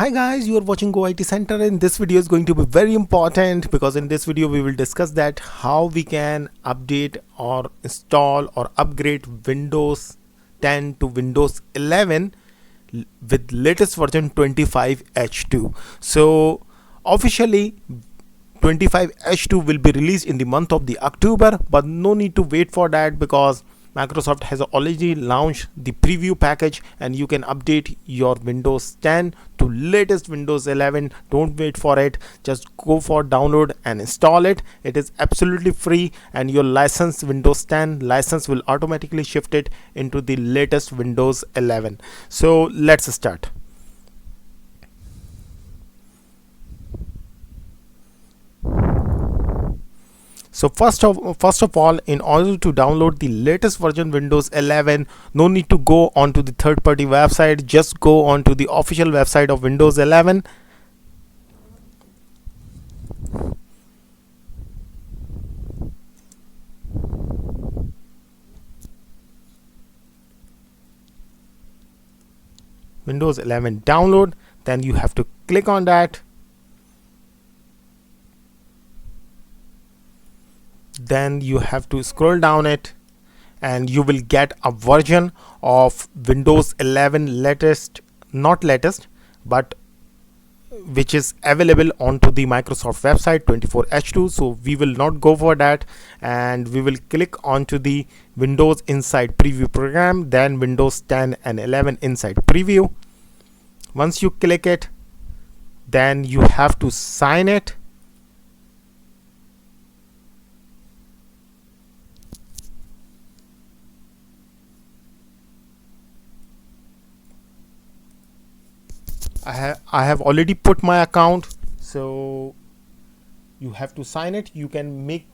Hi guys, you are watching Go IT Center, and this video is going to be very important because in this video we will discuss that how we can update or install or upgrade Windows 10 to Windows 11 with latest version 25H2. So officially 25H2 will be released in the month of the October, but no need to wait for that because Microsoft has already launched the preview package and you can update your Windows 10 to latest Windows 11. Don't wait for it, just go for download and install it. It is absolutely free and your license, Windows 10 license, will automatically shift it into the latest Windows 11. So let's start. So first of all, in order to download the latest version Windows 11, no need to go onto the third-party website. Just go onto the official website of Windows 11. Windows 11 download. Then you have to click on that. Then you have to scroll down it and you will get a version of Windows 11 latest, not latest, but which is available onto the Microsoft website 24H2. So we will not go for that and we will click onto the Windows Inside Preview program, then Windows 10 and 11 Inside Preview. Once you click it, then you have to sign it. I have already put my account, so you have to sign it. You can make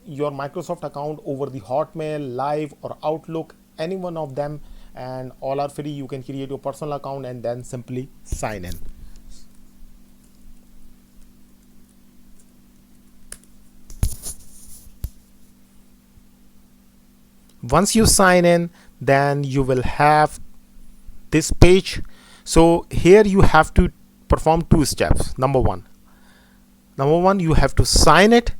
your Microsoft account over the Hotmail, Live or Outlook, any one of them, and all are free. You can create your personal account and then simply sign in. Once you sign in, then you will have this page. So here you have to perform two steps. Number one, you have to sign it,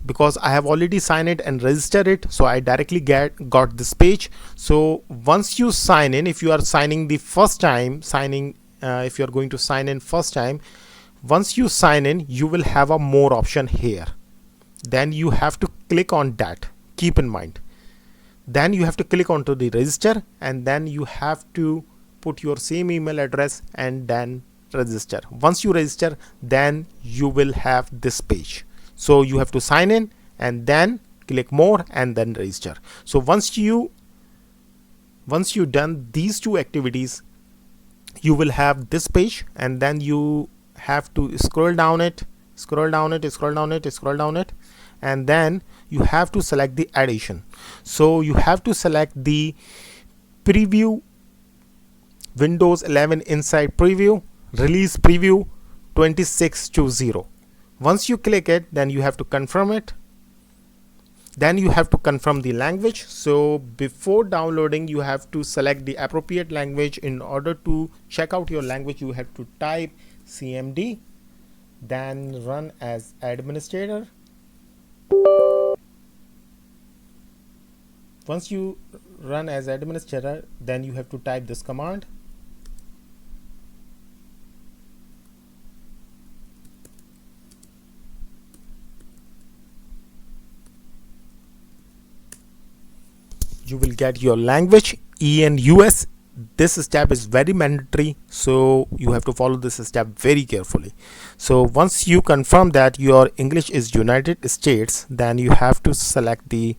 because I have already signed it and registered it, so I directly got this page. So once you sign in, if you are signing the first time, if you are going to sign in first time, once you sign in, you will have a more option here. Then you have to click on that. Keep in mind. Then you have to click onto the register, and then you have to put your same email address and then register. Once you register, then you will have this page. So you have to sign in and then click more and then register. So once you done these two activities, you will have this page, and then you have to scroll down it, and then you have to select the edition. So you have to select the preview Windows 11 Inside Preview, Release Preview 2620. Once you click it, then you have to confirm it. Then you have to confirm the language. So before downloading, you have to select the appropriate language. In order to check out your language, you have to type CMD, then run as administrator. Once you run as administrator, then you have to type this command. You will get your language EN US. This step is very mandatory, so you have to follow this step very carefully. So once you confirm that your English is United States, then you have to select the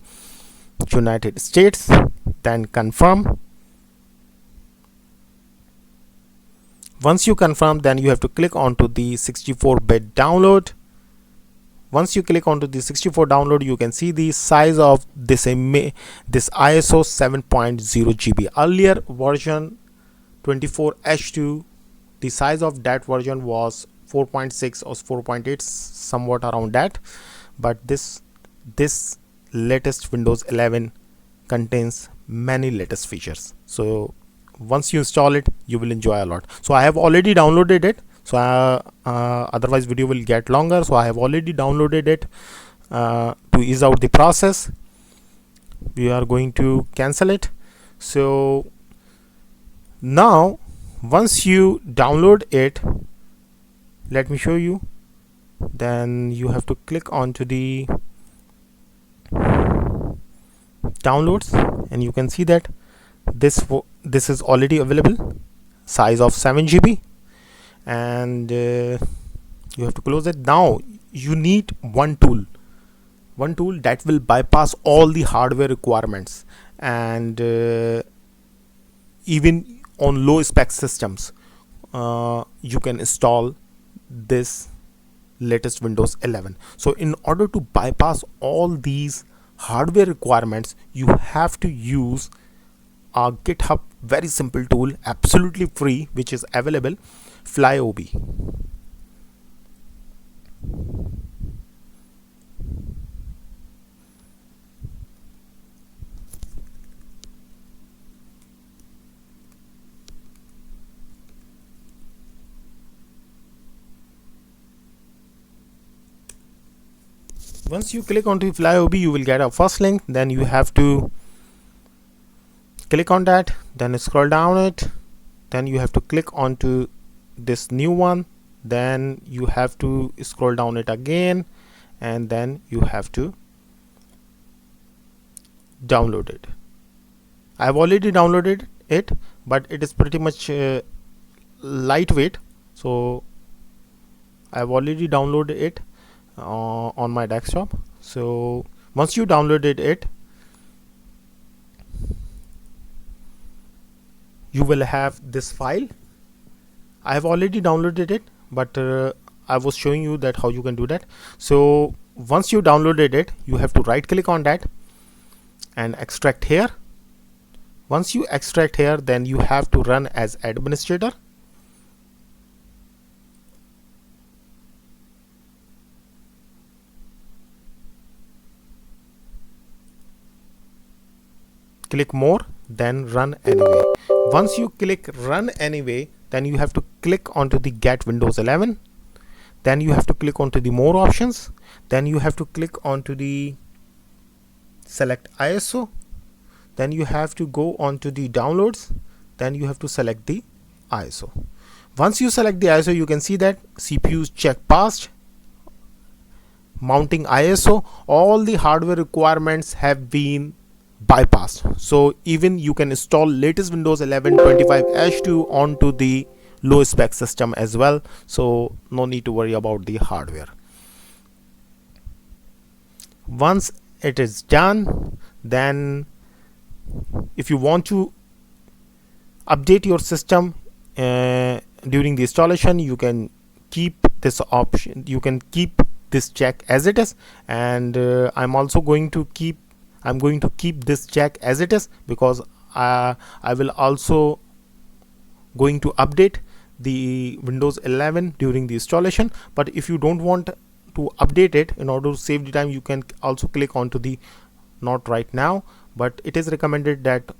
United States, then confirm. Once you confirm, then you have to click onto the 64-bit download. Once you click onto the 64 download, you can see the size of this ISO 7.0 GB. Earlier version 24H2, the size of that version was 4.6 or 4.8, somewhat around that. But this latest Windows 11 contains many latest features. So once you install it, you will enjoy a lot. So I have already downloaded it. So otherwise video will get longer. So I have already downloaded it. To ease out the process, we are going to cancel it. So now once you download it, let me show you. Then you have to click onto the downloads, and you can see that this is already available, size of 7 GB, and you have to close it. Now you need one tool that will bypass all the hardware requirements, and even on low spec systems you can install this latest Windows 11. So in order to bypass all these hardware requirements, you have to use a GitHub very simple tool, absolutely free, which is available, FlyOB. Once you click onto FlyOB, you will get a first link. Then you have to click on that, then scroll down it, then you have to click onto this new one, then you have to scroll down it again, and then you have to download it. I have already downloaded it, but it is pretty much lightweight, so I have already downloaded it on my desktop. So once you downloaded it, you will have this file. I have already downloaded it, but I was showing you that how you can do that. So once you downloaded it, you have to right click on that and extract here. Once you extract here, then you have to run as administrator. Click more, then run anyway. Once you click run anyway, then you have to click onto the get Windows 11. Then you have to click onto the more options. Then you have to click onto the select ISO. Then you have to go onto the downloads. Then you have to select the ISO. Once you select the ISO, you can see that CPU's check passed, mounting ISO, all the hardware requirements have been bypassed. So even you can install latest Windows 11 25H2 onto the low spec system as well. So no need to worry about the hardware. Once it is done, then if you want to update your system during the installation, you can keep this option, you can keep this check as it is, and I'm going to keep this check as it is, because I will also going to update the Windows 11 during the installation. But if you don't want to update it, in order to save the time, you can also click onto the not right now, but it is recommended that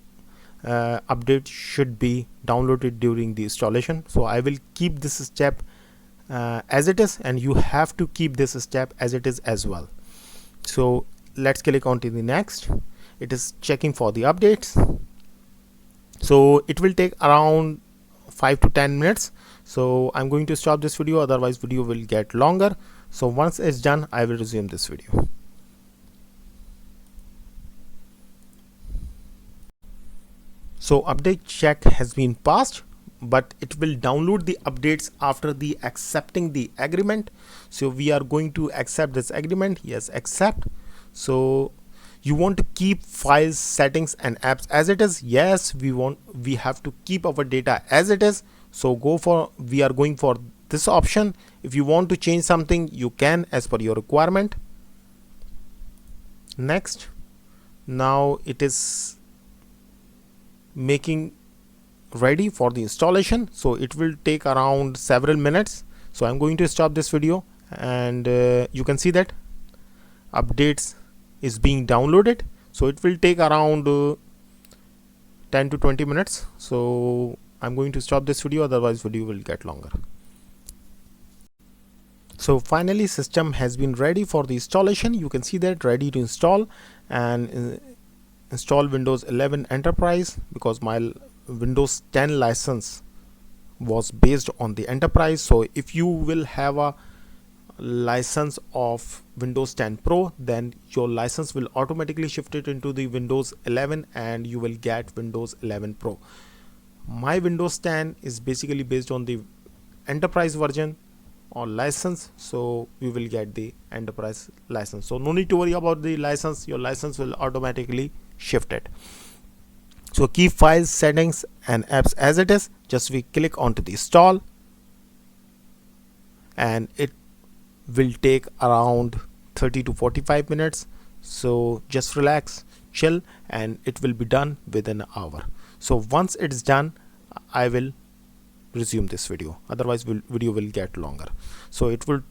update should be downloaded during the installation. So I will keep this step as it is, and you have to keep this step as it is as well. So let's click onto the next. It is checking for the updates, so it will take around 5 to 10 minutes. So I'm going to stop this video, otherwise video will get longer. So once it's done, I will resume this video. So update check has been passed, but it will download the updates after the accepting the agreement. So we are going to accept this agreement. Yes, accept. So you want to keep files, settings and apps as it is. Yes, we have to keep our data as it is. So we are going for this option. If you want to change something, you can as per your requirement. Next. Now it is making ready for the installation, so it will take around several minutes. So I'm going to stop this video, and you can see that updates is being downloaded. So it will take around 10 to 20 minutes. So I'm going to stop this video, otherwise video will get longer. So finally system has been ready for the installation. You can see that ready to install, and install Windows 11 Enterprise, because my Windows 10 license was based on the Enterprise. So if you will have a license of Windows 10 Pro, then your license will automatically shift it into the Windows 11 and you will get Windows 11 Pro. My Windows 10 is basically based on the Enterprise version or license, so we will get the Enterprise license. So no need to worry about the license, your license will automatically shift it. So keep files, settings and apps as it is. Just we click onto the install, and it will take around 30 to 45 minutes. So just relax, chill, and it will be done within an hour. So once it's done, I will resume this video, otherwise video will get longer. So it will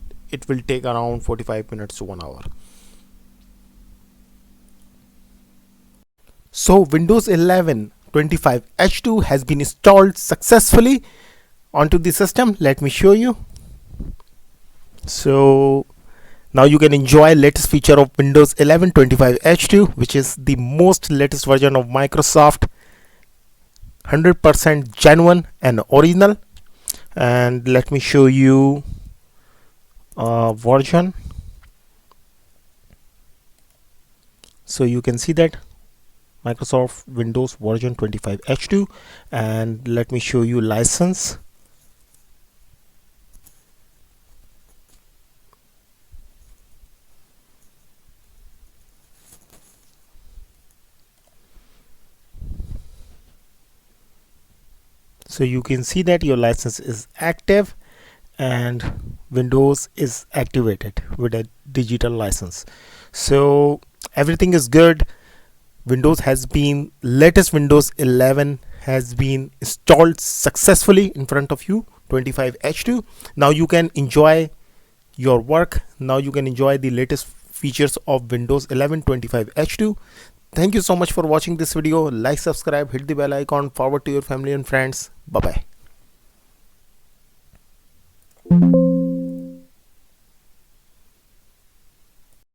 take around 45 minutes to 1 hour. So Windows 11 25H2 has been installed successfully onto the system. Let me show you. So now you can enjoy latest feature of Windows 11 25H2, which is the most latest version of Microsoft, 100% genuine and original. And let me show you version. So you can see that Microsoft Windows version 25H2, and let me show you license. So you can see that your license is active and Windows is activated with a digital license. So everything is good. Latest Windows 11 has been installed successfully in front of you, 25H2. Now you can enjoy your work. Now you can enjoy the latest features of Windows 11 25H2. Thank you so much for watching this video. Like, subscribe, hit the bell icon, forward to your family and friends. Bye bye.